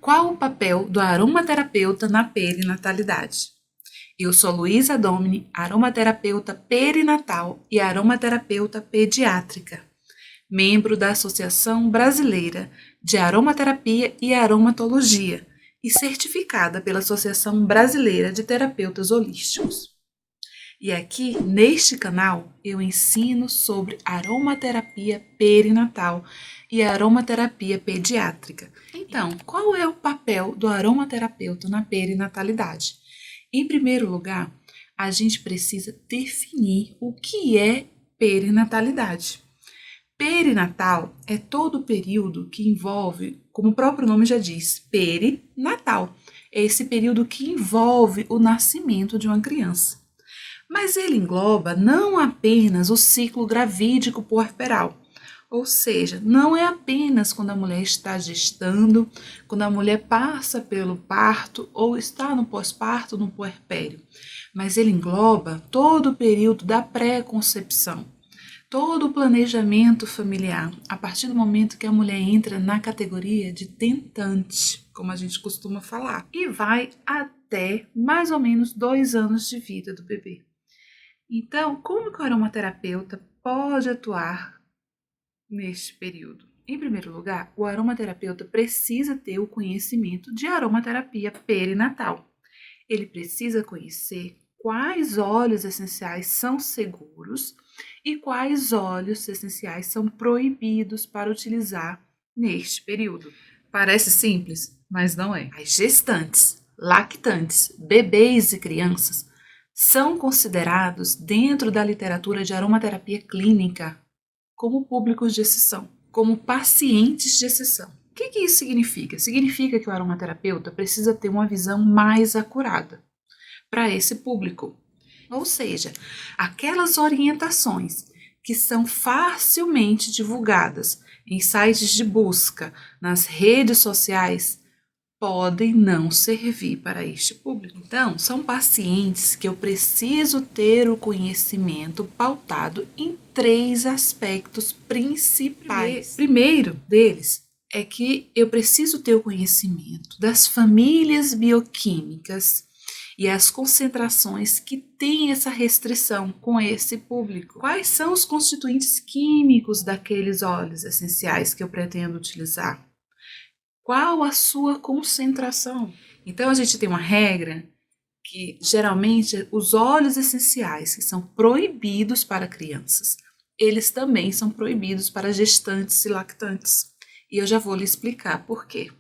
Qual o papel do aromaterapeuta na perinatalidade? Eu sou Luísa Domini, aromaterapeuta perinatal e aromaterapeuta pediátrica, membro da Associação Brasileira de Aromaterapia e Aromatologia e certificada pela Associação Brasileira de Terapeutas Holísticos. E aqui, neste canal, eu ensino sobre aromaterapia perinatal e aromaterapia pediátrica. Então, qual é o papel do aromaterapeuta na perinatalidade? Em primeiro lugar, a gente precisa definir o que é perinatalidade. Perinatal é todo o período que envolve, como o próprio nome já diz, perinatal. É esse período que envolve o nascimento de uma criança. Mas ele engloba não apenas o ciclo gravídico puerperal, ou seja, não é apenas quando a mulher está gestando, quando a mulher passa pelo parto ou está no pós-parto, no puerpério, mas ele engloba todo o período da pré-concepção, todo o planejamento familiar, a partir do momento que a mulher entra na categoria de tentante, como a gente costuma falar, e vai até mais ou menos 2 anos de vida do bebê. Então, como que o aromaterapeuta pode atuar neste período? Em primeiro lugar, o aromaterapeuta precisa ter o conhecimento de aromaterapia perinatal. Ele precisa conhecer quais óleos essenciais são seguros e quais óleos essenciais são proibidos para utilizar neste período. Parece simples, mas não é. As gestantes, lactantes, bebês e crianças são considerados dentro da literatura de aromaterapia clínica como públicos de exceção, como pacientes de exceção. O que isso significa? Significa que o aromaterapeuta precisa ter uma visão mais acurada para esse público. Ou seja, aquelas orientações que são facilmente divulgadas em sites de busca, nas redes sociais, podem não servir para este público. Então, são pacientes que eu preciso ter o conhecimento pautado em 3 aspectos principais. Primeiro deles é que eu preciso ter o conhecimento das famílias bioquímicas e as concentrações que têm essa restrição com esse público. Quais são os constituintes químicos daqueles óleos essenciais que eu pretendo utilizar? Qual a sua concentração? Então, a gente tem uma regra que, geralmente, os óleos essenciais que são proibidos para crianças, eles também são proibidos para gestantes e lactantes. E eu já vou lhe explicar por quê.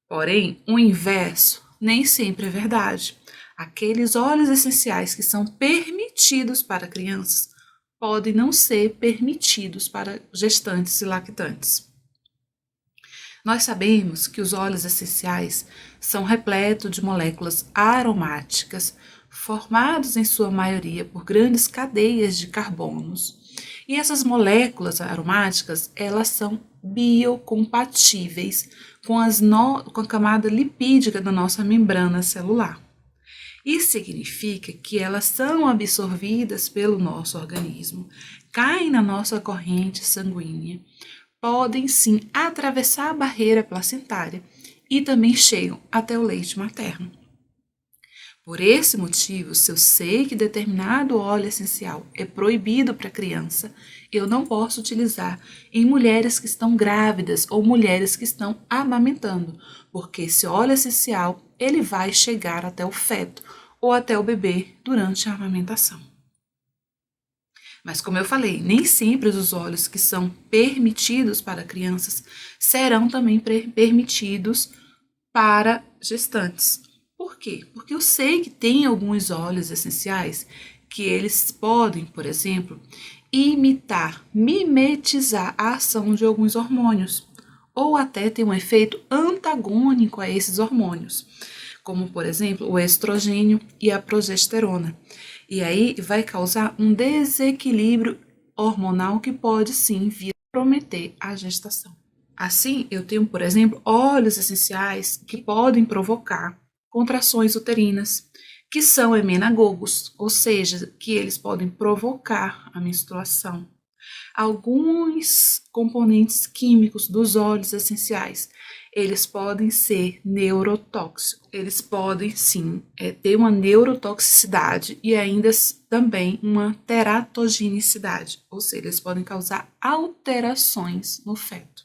Porém, o inverso nem sempre é verdade. Aqueles óleos essenciais que são permitidos para crianças podem não ser permitidos para gestantes e lactantes. Nós sabemos que os óleos essenciais são repletos de moléculas aromáticas, formados em sua maioria por grandes cadeias de carbonos. E essas moléculas aromáticas, elas são biocompatíveis com a camada lipídica da nossa membrana celular. Isso significa que elas são absorvidas pelo nosso organismo, caem na nossa corrente sanguínea, podem sim atravessar a barreira placentária e também chegam até o leite materno. Por esse motivo, se eu sei que determinado óleo essencial é proibido para criança, eu não posso utilizar em mulheres que estão grávidas ou mulheres que estão amamentando, porque esse óleo essencial ele vai chegar até o feto ou até o bebê durante a amamentação. Mas como eu falei, nem sempre os óleos que são permitidos para crianças serão também permitidos para gestantes. Por quê? Porque eu sei que tem alguns óleos essenciais que eles podem, por exemplo, mimetizar a ação de alguns hormônios, ou até ter um efeito antagônico a esses hormônios, como, por exemplo, o estrogênio e a progesterona. E aí vai causar um desequilíbrio hormonal que pode sim vir a comprometer a gestação. Assim, eu tenho, por exemplo, óleos essenciais que podem provocar contrações uterinas, que são emenagogos, ou seja, que eles podem provocar a menstruação. Alguns componentes químicos dos óleos essenciais, eles podem ser neurotóxicos. Eles podem, sim, ter uma neurotoxicidade e ainda também uma teratogenicidade, ou seja, eles podem causar alterações no feto.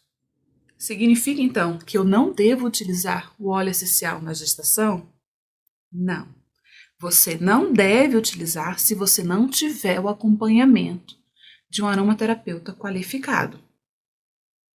Significa, então, que eu não devo utilizar o óleo essencial na gestação? Não. Você não deve utilizar se você não tiver o acompanhamento de um aromaterapeuta qualificado.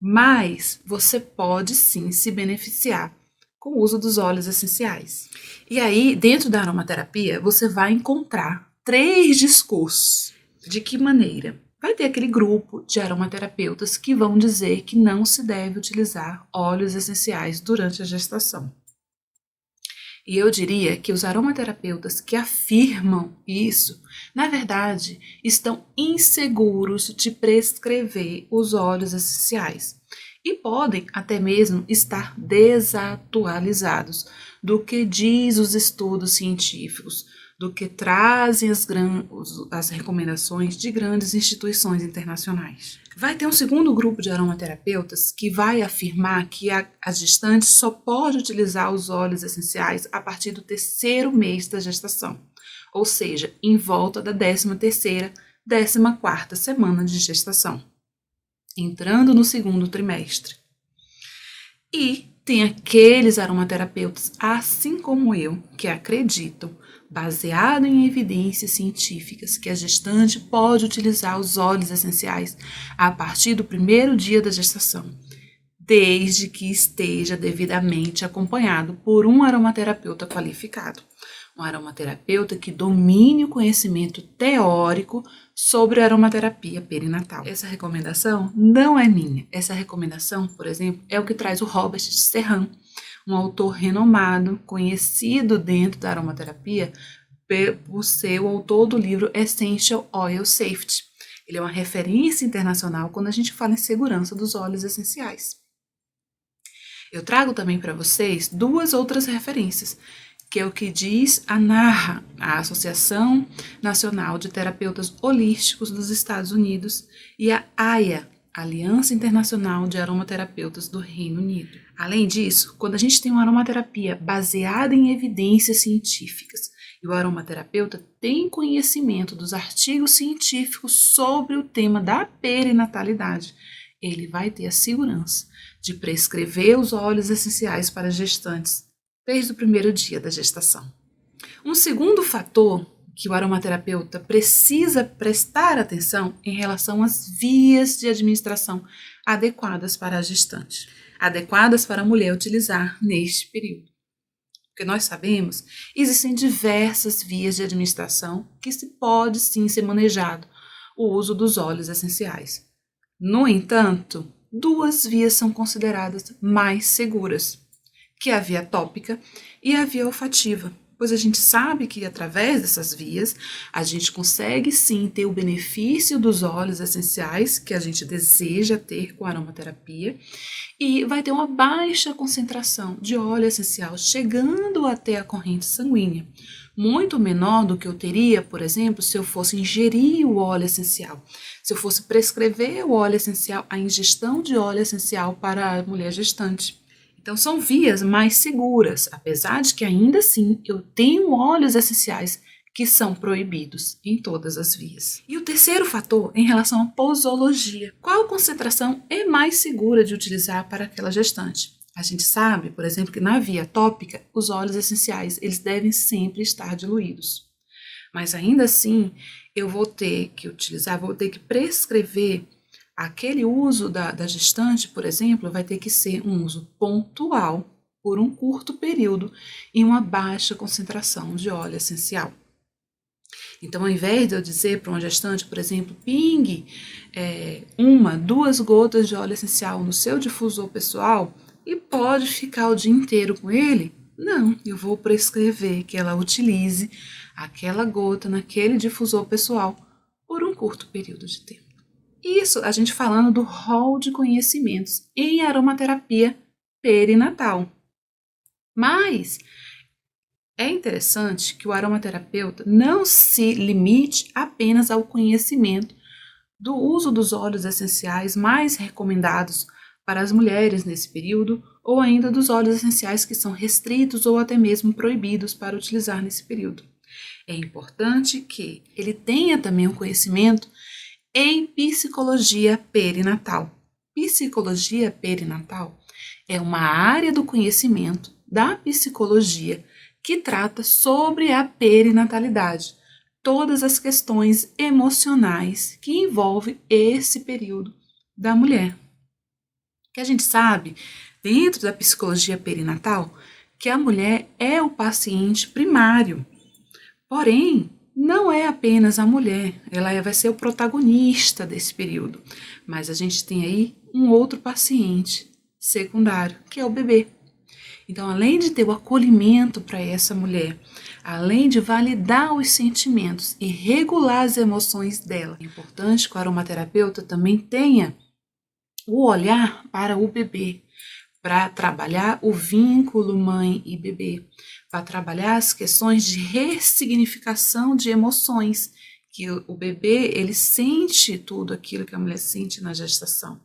Mas você pode sim se beneficiar com o uso dos óleos essenciais. E aí, dentro da aromaterapia, você vai encontrar 3 discursos. De que maneira? Vai ter aquele grupo de aromaterapeutas que vão dizer que não se deve utilizar óleos essenciais durante a gestação. E eu diria que os aromaterapeutas que afirmam isso, na verdade, estão inseguros de prescrever os óleos essenciais e podem até mesmo estar desatualizados do que diz os estudos científicos, do que trazem as recomendações de grandes instituições internacionais. Vai ter um segundo grupo de aromaterapeutas que vai afirmar que a gestante só pode utilizar os óleos essenciais a partir do 3º mês da gestação, ou seja, em volta da 13ª, 14ª semana de gestação, entrando no 2º trimestre. E tem aqueles aromaterapeutas, assim como eu, que acreditam, baseado em evidências científicas, que a gestante pode utilizar os óleos essenciais a partir do 1º dia da gestação, desde que esteja devidamente acompanhado por um aromaterapeuta qualificado. Um aromaterapeuta que domine o conhecimento teórico sobre a aromaterapia perinatal. Essa recomendação não é minha. Essa recomendação, por exemplo, é o que traz o Robert de Serran, um autor renomado, conhecido dentro da aromaterapia por ser o autor do livro Essential Oil Safety. Ele é uma referência internacional quando a gente fala em segurança dos óleos essenciais. Eu trago também para vocês 2 outras referências, que é o que diz a NAHA, a Associação Nacional de Terapeutas Holísticos dos Estados Unidos, e a AIA, Aliança Internacional de Aromaterapeutas do Reino Unido. Além disso, quando a gente tem uma aromaterapia baseada em evidências científicas e o aromaterapeuta tem conhecimento dos artigos científicos sobre o tema da perinatalidade, ele vai ter a segurança de prescrever os óleos essenciais para gestantes desde o 1º dia da gestação. Um segundo fator que o aromaterapeuta precisa prestar atenção em relação às vias de administração adequadas para a gestante, adequadas para a mulher utilizar neste período. Porque nós sabemos, existem diversas vias de administração que se pode sim ser manejado o uso dos óleos essenciais. No entanto, 2 vias são consideradas mais seguras, que é a via tópica e a via olfativa, pois a gente sabe que através dessas vias a gente consegue sim ter o benefício dos óleos essenciais que a gente deseja ter com a aromaterapia e vai ter uma baixa concentração de óleo essencial chegando até a corrente sanguínea, muito menor do que eu teria, por exemplo, se eu fosse ingerir o óleo essencial, se eu fosse prescrever o óleo essencial, a ingestão de óleo essencial para a mulher gestante. Então, são vias mais seguras, apesar de que ainda assim eu tenho óleos essenciais que são proibidos em todas as vias. E o terceiro fator em relação à posologia. Qual concentração é mais segura de utilizar para aquela gestante? A gente sabe, por exemplo, que na via tópica, os óleos essenciais eles devem sempre estar diluídos. Mas ainda assim, eu vou ter que utilizar, vou ter que prescrever aquele uso da gestante, por exemplo, vai ter que ser um uso pontual, por um curto período, em uma baixa concentração de óleo essencial. Então, ao invés de eu dizer para uma gestante, por exemplo, pingue 1, 2 gotas de óleo essencial no seu difusor pessoal e pode ficar o dia inteiro com ele, não, eu vou prescrever que ela utilize aquela gota naquele difusor pessoal por um curto período de tempo. Isso a gente falando do rol de conhecimentos em aromaterapia perinatal. Mas é interessante que o aromaterapeuta não se limite apenas ao conhecimento do uso dos óleos essenciais mais recomendados para as mulheres nesse período ou ainda dos óleos essenciais que são restritos ou até mesmo proibidos para utilizar nesse período. É importante que ele tenha também um conhecimento em psicologia perinatal. Psicologia perinatal é uma área do conhecimento da psicologia que trata sobre a perinatalidade, todas as questões emocionais que envolvem esse período da mulher. Que a gente sabe, dentro da psicologia perinatal, que a mulher é o paciente primário. Porém, não é apenas a mulher, ela vai ser o protagonista desse período. Mas a gente tem aí um outro paciente secundário, que é o bebê. Então, além de ter o acolhimento para essa mulher, além de validar os sentimentos e regular as emoções dela, é importante que o aromaterapeuta também tenha o olhar para o bebê, para trabalhar o vínculo mãe e bebê, para trabalhar as questões de ressignificação de emoções, que o bebê, ele sente tudo aquilo que a mulher sente na gestação.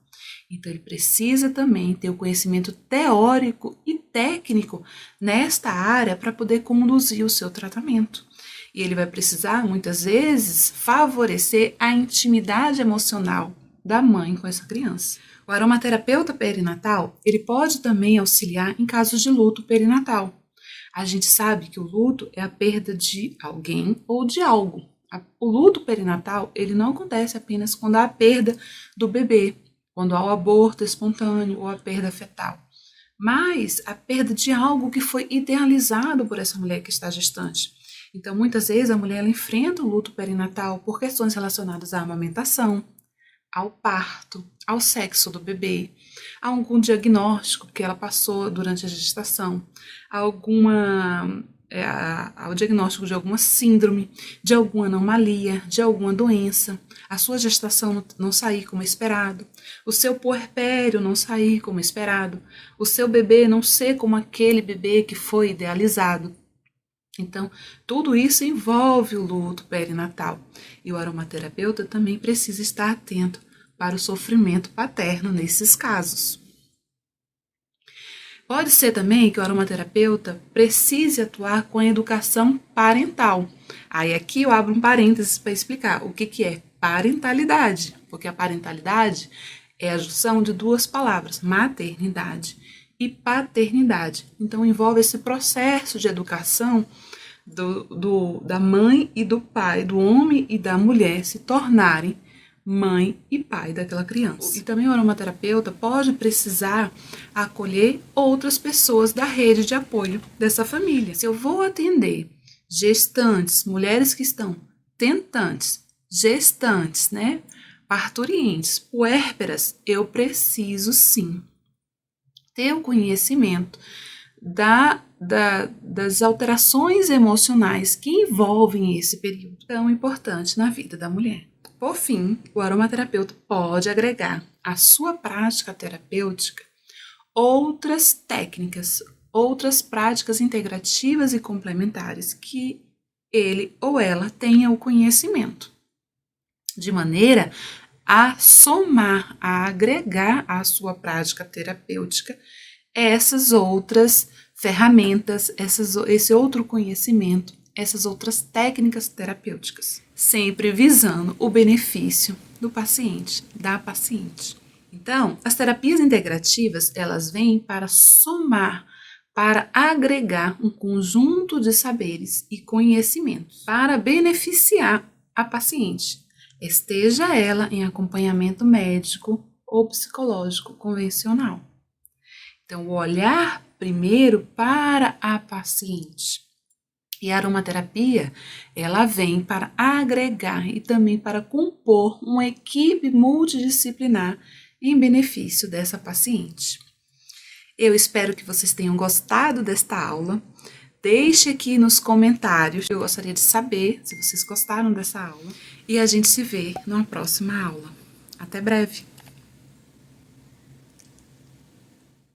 Então, ele precisa também ter o conhecimento teórico e técnico nesta área para poder conduzir o seu tratamento. E ele vai precisar, muitas vezes, favorecer a intimidade emocional da mãe com essa criança. O aromaterapeuta perinatal, ele pode também auxiliar em casos de luto perinatal. A gente sabe que o luto é a perda de alguém ou de algo. O luto perinatal, ele não acontece apenas quando há a perda do bebê, quando há o aborto espontâneo ou a perda fetal, mas a perda de algo que foi idealizado por essa mulher que está gestante. Então, muitas vezes a mulher ela enfrenta o luto perinatal por questões relacionadas à amamentação, ao parto, ao sexo do bebê, a algum diagnóstico que ela passou durante a gestação, ao diagnóstico de alguma síndrome, de alguma anomalia, de alguma doença, a sua gestação não sair como esperado, o seu puerpério não sair como esperado, o seu bebê não ser como aquele bebê que foi idealizado. Então, tudo isso envolve o luto perinatal e o aromaterapeuta também precisa estar atento para o sofrimento paterno nesses casos. Pode ser também que o aromaterapeuta precise atuar com a educação parental. Aí aqui eu abro um parênteses para explicar o que é parentalidade, porque a parentalidade é a junção de duas palavras, maternidade e paternidade. Então envolve esse processo de educação da mãe e do pai, do homem e da mulher se tornarem mãe e pai daquela criança. E também o aromaterapeuta pode precisar acolher outras pessoas da rede de apoio dessa família. Se eu vou atender gestantes, mulheres que estão tentantes, gestantes, né, parturientes, puérperas, eu preciso sim ter o conhecimento das alterações emocionais que envolvem esse período tão importante na vida da mulher. Por fim, o aromaterapeuta pode agregar à sua prática terapêutica outras técnicas, outras práticas integrativas e complementares que ele ou ela tenha o conhecimento, de maneira a somar, a agregar à sua prática terapêutica essas outras ferramentas, esse outro conhecimento, essas outras técnicas terapêuticas, sempre visando o benefício do paciente, da paciente. Então, as terapias integrativas, elas vêm para somar, para agregar um conjunto de saberes e conhecimentos para beneficiar a paciente, esteja ela em acompanhamento médico ou psicológico convencional. Então, o olhar primeiro para a paciente. E a aromaterapia, ela vem para agregar e também para compor uma equipe multidisciplinar em benefício dessa paciente. Eu espero que vocês tenham gostado desta aula. Deixe aqui nos comentários, eu gostaria de saber se vocês gostaram dessa aula. E a gente se vê numa próxima aula. Até breve!